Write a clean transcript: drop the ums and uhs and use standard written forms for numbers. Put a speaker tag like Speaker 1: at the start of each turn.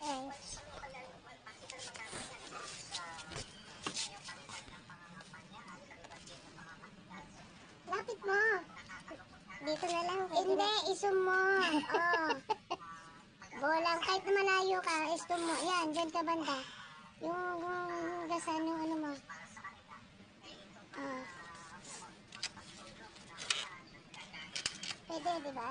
Speaker 1: Ay. Lapit mo. Dito na lang. Hindi, isom mo. Oh. Bolang, kahit na malayo ka, isom mo. Yan, dyan ka banda. Yung gasan, yung ano mo. Oh. Pwede, di ba?